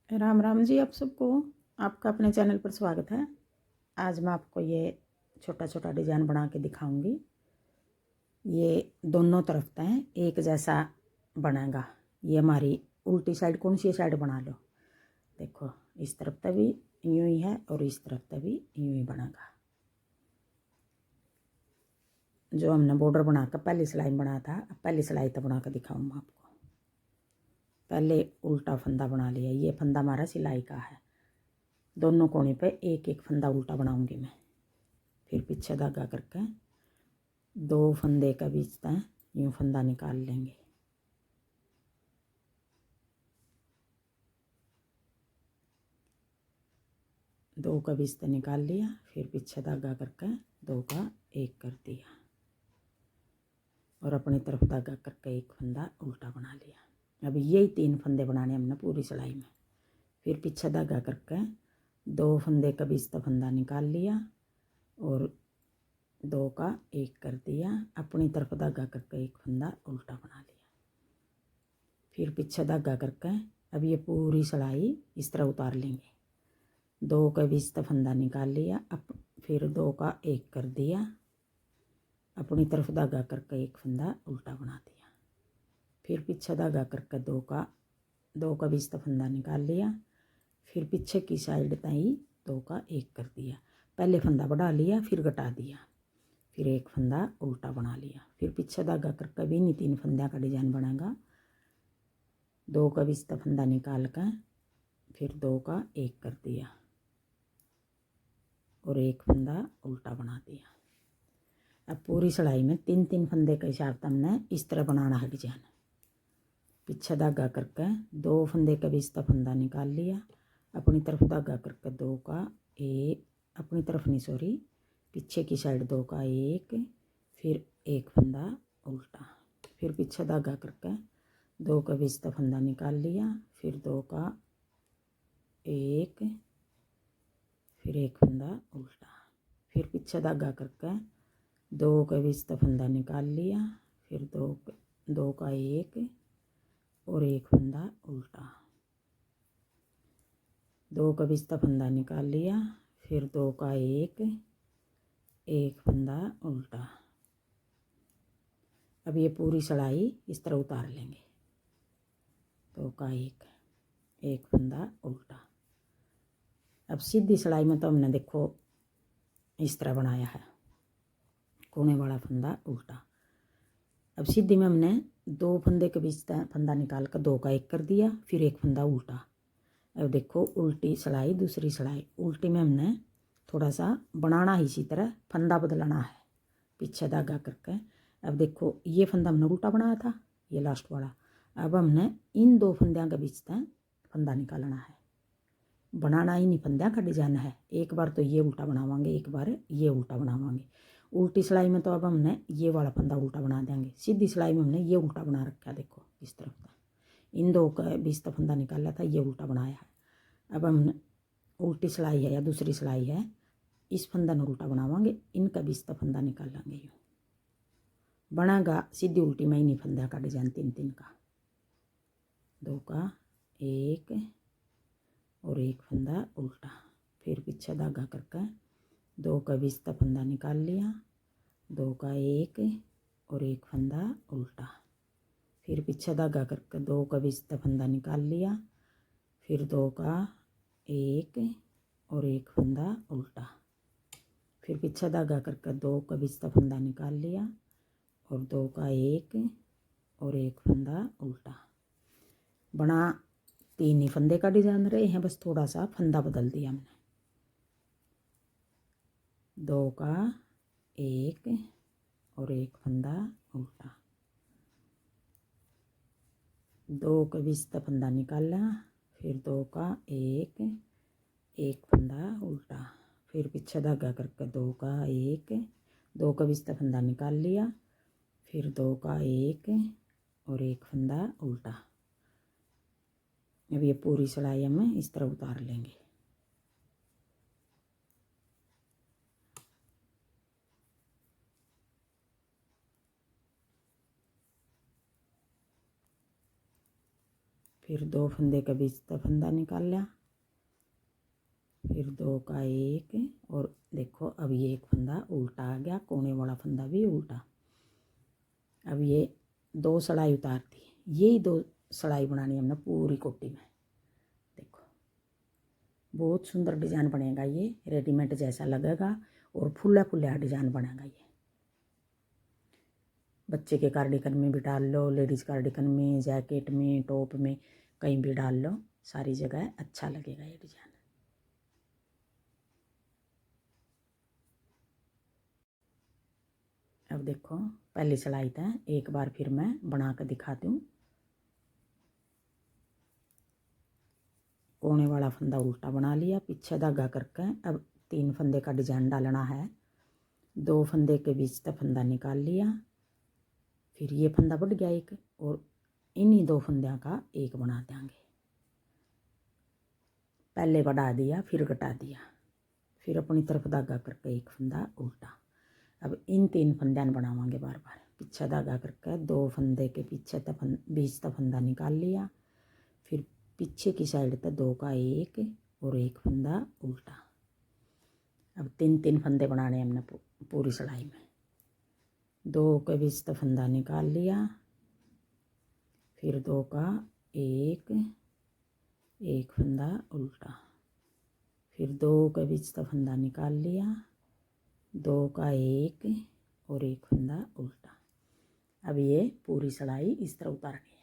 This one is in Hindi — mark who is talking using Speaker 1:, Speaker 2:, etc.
Speaker 1: राम राम जी आप सबको। आपका अपने चैनल पर स्वागत है। आज मैं आपको ये छोटा छोटा डिज़ाइन बना के दिखाऊंगी। ये दोनों तरफ तय एक जैसा बनेगा। ये हमारी उल्टी साइड कौन सी साइड बना लो। देखो इस तरफ तभी यूं ही है और इस तरफ तभी यूं ही बनेगा। जो हमने बॉर्डर बनाकर पहली सिलाई बनाया था, पहली सिलाई तो बना कर दिखाऊंगा आपको। पहले उल्टा फंदा बना लिया। ये फंदा हमारा सिलाई का है। दोनों कोने पे एक एक फंदा उल्टा बनाऊंगी मैं। फिर पीछे धागा करके दो फंदे का बीच तय यूँ फंदा निकाल लेंगे। दो का बीच तय निकाल लिया। फिर पीछे धागा करके दो का एक कर दिया और अपनी तरफ धागा करके एक फंदा उल्टा बना लिया। अब यही तीन फंदे बनाने हमने पूरी सिलाई में। फिर पीछे धागा करके दो फंदे का बीच तय फंदा निकाल लिया और दो का एक कर दिया। अपनी तरफ धागा करके एक फंदा उल्टा बना लिया। फिर पीछे धागा करके अब ये पूरी सिलाई इस तरह उतार लेंगे। दो का बीच तक फंदा निकाल लिया। अब फिर दो का एक कर दिया। अपनी तरफ धागा करके एक फंदा उल्टा बना दिया। फिर पीछे धागा करके दो का बीच तक फंदा निकाल लिया। फिर पीछे की साइड ताई दो का एक कर दिया। पहले फंदा बढ़ा लिया, फिर घटा दिया, फिर एक फंदा उल्टा बना लिया। फिर पीछे धागा करके भी नहीं तीन फंदे का डिजाइन बनेगा। दो का बीच तक फंदा निकाल कर फिर दो का एक कर दिया और एक फंदा उल्टा बना दिया। अब पूरी सिलाई में तीन तीन फंदे के हिसाब से हमने इस तरह बनाना है डिजाइन। पीछे धागा करके दो फंदे के बीच तक फंदा निकाल लिया। अपनी तरफ धागा करके दो का एक, अपनी तरफ नहीं सॉरी, पीछे की साइड दो का एक, फिर एक फंदा उल्टा। फिर पीछे धागा करके दो का बीच तक फंदा निकाल लिया। फिर दो का एक, फिर एक फंदा उल्टा। फिर पीछे धागा करके दो के बीच तक फंदा निकाल लिया। फिर दो का एक और एक फंदा उल्टा। दो के बीच तक फंदा निकाल लिया। फिर दो का एक फंदा उल्टा। अब ये पूरी सिलाई इस तरह उतार लेंगे। दो का एक फंदा उल्टा। अब सीधी सिलाई में तो हमने देखो इस तरह बनाया है, कोने वाला फंदा उल्टा। अब सीधी में हमने दो फंदे के बीच फंदा निकाल कर दो का एक कर दिया, फिर एक फंदा उल्टा। अब देखो उल्टी सिलाई दूसरी सिलाई। उल्टी में हमने थोड़ा सा बनाना ही इसी तरह, फंदा बदलना है पीछे धागा करके। अब देखो ये फंदा हमने उल्टा बनाया था, ये लास्ट वाला। अब हमने इन दो फंदों के बीच तक फंदा निकालना है। बनाना ही नहीं फंदों का डिजाइन है। एक बार तो ये उल्टा बनावांगे, एक बार ये उल्टा बनावांगे। उल्टी सिलाई में तो अब हमने ये वाला फंदा उल्टा बना देंगे। सीधी सिलाई में हमने ये उल्टा बना रखा है। देखो इस तरफ का इन दो का बीच तक फंदा निकाला था, ये उल्टा बनाया है। अब हमने उल्टी सिलाई है या दूसरी सिलाई है, इस फंदा ने उल्टा बनावांगे, इनका बीच तक फंदा निकाल लेंगे। यूँ बनेगा सीधी उल्टी में ही नहीं फंदा का डिजाइन तीन तीन का। दो का एक और एक फंदा उल्टा। फिर पीछे धागा करके दो का बीच तक फंदा निकाल लिया। दो का एक और एक फंदा उल्टा। फिर पीछे धागा करके दो का बीच तक फंदा निकाल लिया। फिर दो का एक और एक फंदा उल्टा। फिर पीछे धागा करके दो का बीच तक फंदा निकाल लिया और दो का एक और एक फंदा उल्टा। बना तीन ही फंदे का डिजाइन रहे हैं, बस थोड़ा सा फंदा बदल दिया हमने। दो का एक और एक फंदा उल्टा। दो के बीच तक फंदा निकाला। फिर दो का एक फंदा उल्टा। फिर पीछे धागा करके दो का एक, दो के बीच तक फंदा निकाल लिया। फिर दो का एक और एक फंदा उल्टा। अब ये पूरी सिलाई हम इस तरह उतार लेंगे। फिर 2 फंदे के बीच का फंदा निकाल लिया, फिर 2 का 1 और देखो अब ये एक फंदा उल्टा आ गया, कोने वाला फंदा भी उल्टा। अब ये 2 सिलाई उतार दी, यही 2 सिलाई बनानी हमने पूरी कोटी में। देखो बहुत सुंदर डिजाइन बनेगा, ये रेडीमेड जैसा लगेगा और फुल्ला फुल्ला डिजाइन बनेगा। ये बच्चे के कार्डिगन में भी डाल लो, लेडीज कार्डिगन में, जैकेट में, टॉप में, कहीं भी डाल लो, सारी जगह अच्छा लगेगा ये डिजाइन। अब देखो पहली सिलाई था, एक बार फिर मैं बना कर दिखाती हूँ। कोने वाला फंदा उल्टा बना लिया, पीछे धागा करके अब 3 फंदे का डिजाइन डालना है। 2 फंदे के बीच का फंदा निकाल लिया, फिर ये फंदा बढ़ गया एक, और इन्हीं 2 फंदों का एक बना देंगे। पहले बढ़ा दिया, फिर घटा दिया, फिर अपनी तरफ धागा करके एक फंदा उल्टा। अब इन 3 फंदे बनावांगे बार बार। पीछे धागा करके 2 फंदे के पीछे बीच का फंदा निकाल लिया, फिर पीछे की साइड तक 2 का 1 और एक फंदा उल्टा। अब 3 फंदे बनाने हमने पूरी सिलाई में। 2 के बीच का फंदा निकाल लिया, फिर 2 का 1 एक फंदा उल्टा, फिर 2 के बीच का फंदा निकाल लिया, 2 का 1 और एक फंदा उल्टा। अब ये पूरी सिलाई इस तरह उतारनी है।